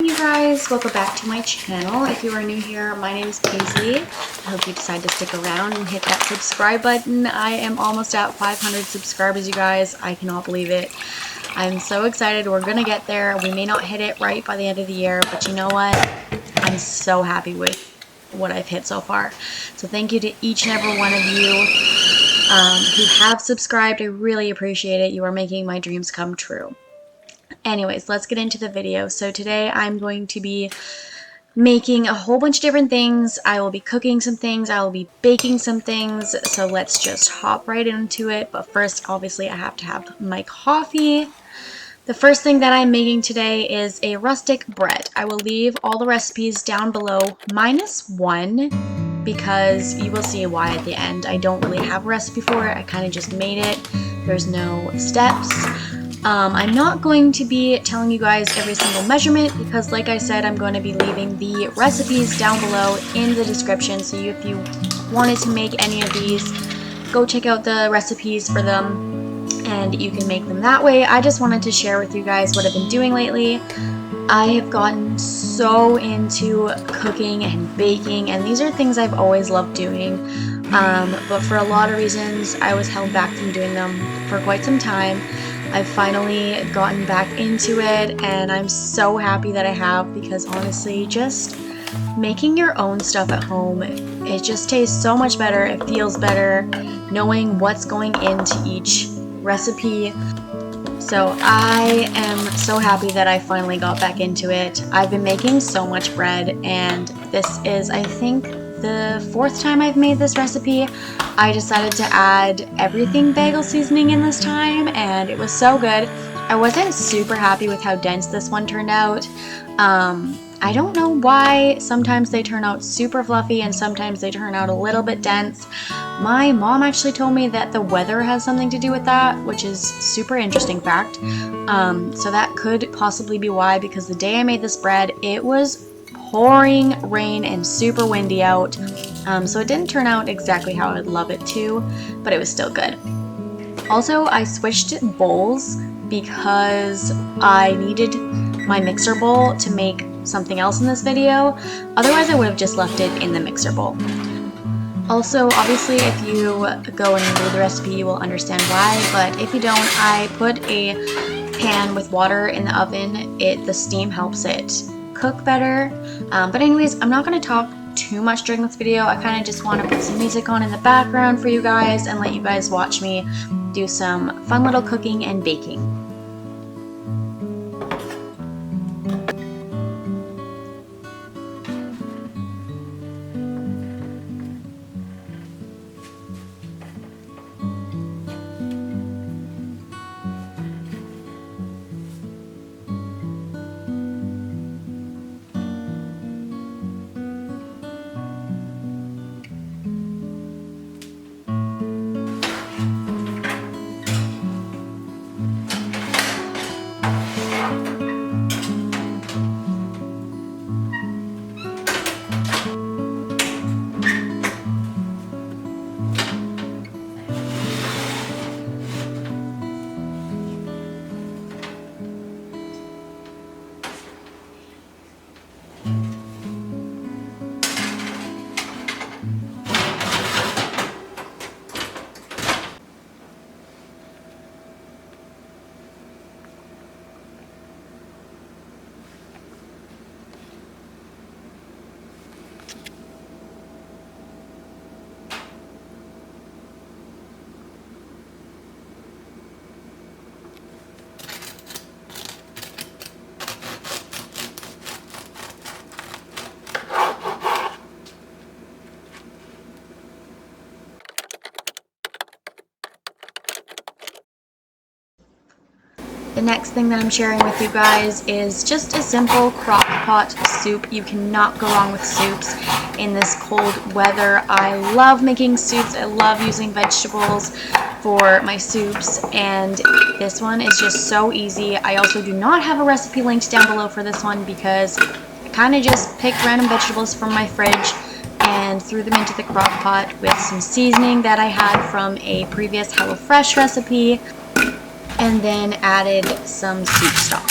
You guys, welcome back to my channel. If you are new here, my name is Paisley. I hope you decide to stick around and hit that subscribe button. I am almost at 500 subscribers, you guys. I cannot believe it. I'm so excited. We're gonna get there. We may not hit it right by the end of the year, but you know what? I'm so happy with what I've hit so far. So thank you to each and every one of you who have subscribed. I really appreciate it. You are making my dreams come true. Anyways, let's get into the video. So today I'm going to be making a whole bunch of different things. I will be cooking some things. I will be baking some things. So let's just hop right into it. But first, obviously, I have to have my coffee. The first thing that I'm making today is a rustic bread. I will leave all the recipes down below -1 because you will see why at the end. I don't really have a recipe for it. I kind of just made it. There's no steps. I'm not going to be telling you guys every single measurement because, like I said, I'm going to be leaving the recipes down below in the description. So if you wanted to make any of these, go check out the recipes for them and you can make them that way. I just wanted to share with you guys what I've been doing lately. I have gotten so into cooking and baking, and these are things I've always loved doing. But for a lot of reasons, I was held back from doing them for quite some time. I've finally gotten back into it, and I'm so happy that I have, because honestly, just making your own stuff at home, it just tastes so much better. It feels better knowing what's going into each recipe. So I am so happy that I finally got back into it. I've been making so much bread, and this is, I think, the 4th time I've made this recipe. I decided to add everything bagel seasoning in this time, and it was so good. I wasn't super happy with how dense this one turned out. I don't know why. Sometimes they turn out super fluffy and sometimes they turn out a little bit dense. My mom actually told me that the weather has something to do with that, which is super interesting fact. So that could possibly be why, because the day I made this bread, it was pouring rain and super windy out, so it didn't turn out exactly how I'd love it to, but it was still good. Also, I switched bowls because I needed my mixer bowl to make something else in this video. Otherwise, I would have just left it in the mixer bowl. Also, obviously, if you go and read the recipe, you will understand why, but if you don't, I put a pan with water in the oven. The steam helps it cook better. But anyways, I'm not going to talk too much during this video. I kind of just want to put some music on in the background for you guys and let you guys watch me do some fun little cooking and baking. The next thing that I'm sharing with you guys is just a simple crock pot soup. You cannot go wrong with soups in this cold weather. I love making soups. I love using vegetables for my soups, and this one is just so easy. I also do not have a recipe linked down below for this one because I kind of just picked random vegetables from my fridge and threw them into the crock pot with some seasoning that I had from a previous HelloFresh recipe, and then added some soup stock.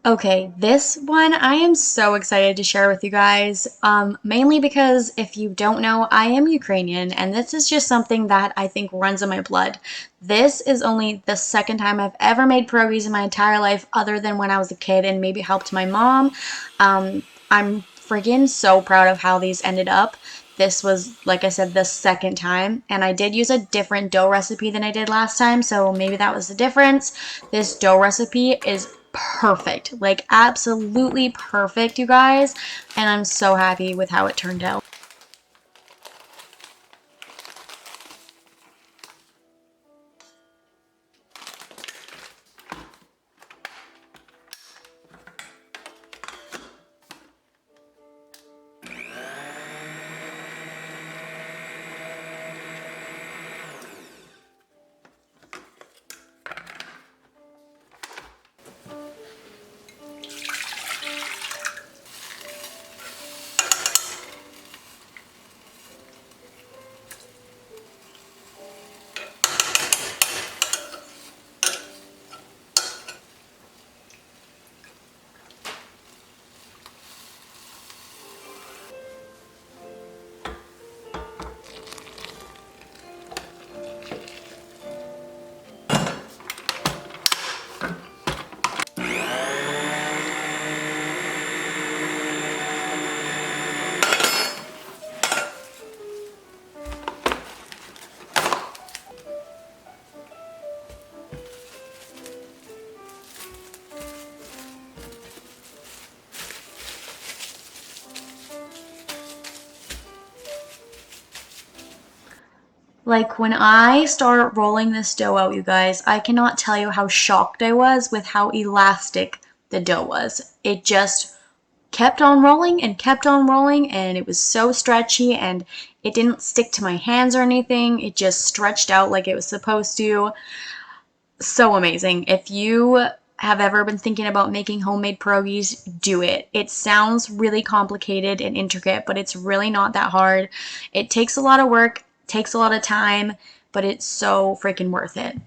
Okay, this one I am so excited to share with you guys, mainly because if you don't know, I am Ukrainian, and this is just something that I think runs in my blood. This is only the second time I've ever made pierogies in my entire life, other than when I was a kid and maybe helped my mom. I'm freaking so proud of how these ended up. This was, like I said, the second time, and I did use a different dough recipe than I did last time, so maybe that was the difference. This dough recipe is perfect, like absolutely perfect, you guys, and I'm so happy with how it turned out. Like, when I start rolling this dough out, you guys, I cannot tell you how shocked I was with how elastic the dough was. It just kept on rolling, and it was so stretchy, and it didn't stick to my hands or anything. It just stretched out like it was supposed to. So amazing. If you have ever been thinking about making homemade pierogies, do it. It sounds really complicated and intricate, but it's really not that hard. It takes a lot of work, takes a lot of time, but it's so freaking worth it.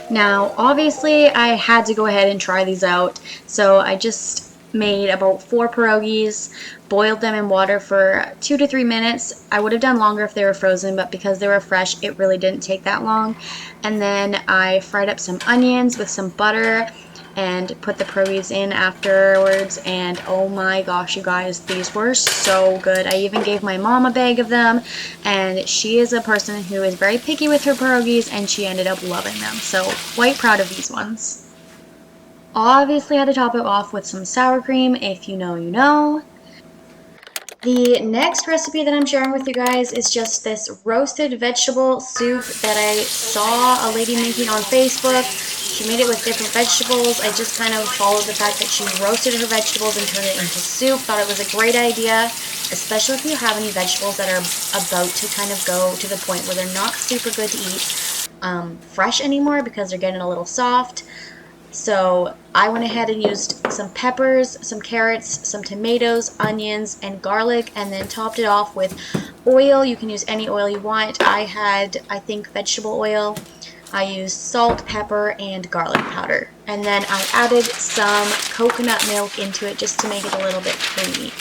Now, obviously, I had to go ahead and try these out, so I just made about 4 pierogies, boiled them in water for 2 to 3 minutes. I would have done longer if they were frozen, but because they were fresh, it really didn't take that long. And then I fried up some onions with some butter and put the pierogies in afterwards, and oh my gosh, you guys, these were so good. I even gave my mom a bag of them, and she is a person who is very picky with her pierogies, and she ended up loving them, so quite proud of these ones. Obviously, I had to top it off with some sour cream. If you know, you know. The next recipe that I'm sharing with you guys is just this roasted vegetable soup that I saw a lady making on Facebook. She made it with different vegetables. I just kind of followed the fact that she roasted her vegetables and turned it into soup. Thought it was a great idea, especially if you have any vegetables that are about to kind of go to the point where they're not super good to eat fresh anymore because they're getting a little soft. So I went ahead and used some peppers, some carrots, some tomatoes, onions, and garlic, and then topped it off with oil. You can use any oil you want. I had, I think, vegetable oil. I used salt, pepper, and garlic powder. And then I added some coconut milk into it just to make it a little bit creamy.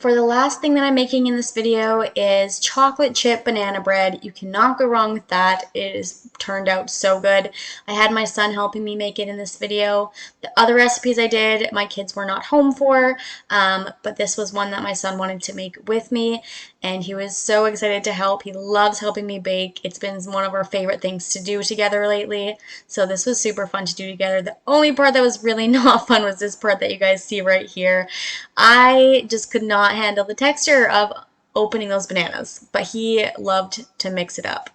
For the last thing that I'm making in this video is chocolate chip banana bread. You cannot go wrong with that. It has turned out so good. I had my son helping me make it in this video. The other recipes I did, my kids were not home for, but this was one that my son wanted to make with me, and he was so excited to help. He loves helping me bake. It's been one of our favorite things to do together lately, so this was super fun to do together. The only part that was really not fun was this part that you guys see right here. I just could not handle the texture of opening those bananas, but he loved to mix it up.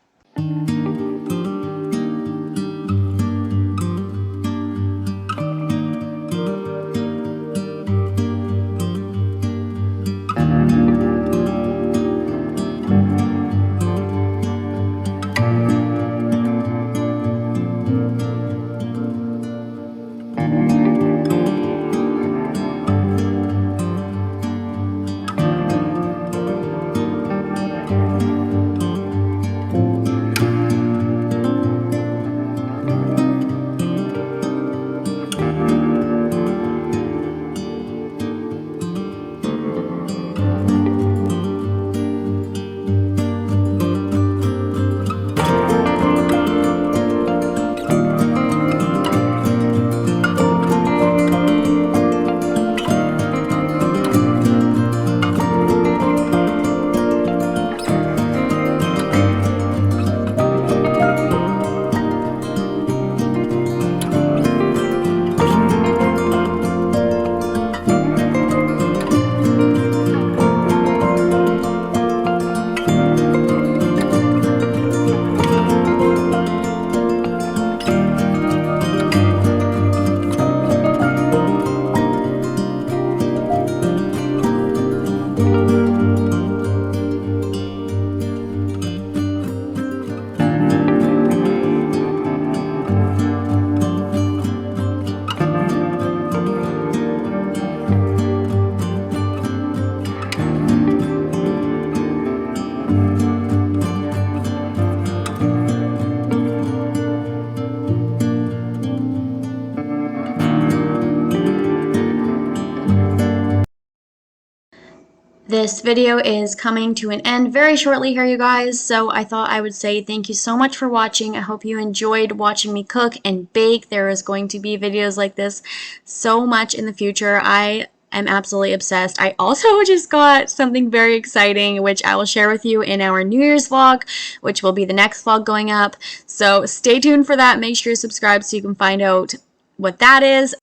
This video is coming to an end very shortly here, you guys, so I thought I would say thank you so much for watching. I hope you enjoyed watching me cook and bake. There is going to be videos like this so much in the future. I am absolutely obsessed. I also just got something very exciting, which I will share with you in our New Year's vlog, which will be the next vlog going up. So stay tuned for that. Make sure to subscribe so you can find out what that is.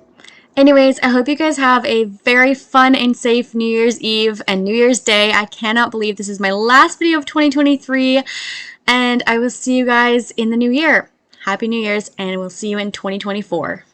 Anyways, I hope you guys have a very fun and safe New Year's Eve and New Year's Day. I cannot believe this is my last video of 2023, and I will see you guys in the new year. Happy New Year's, and we'll see you in 2024.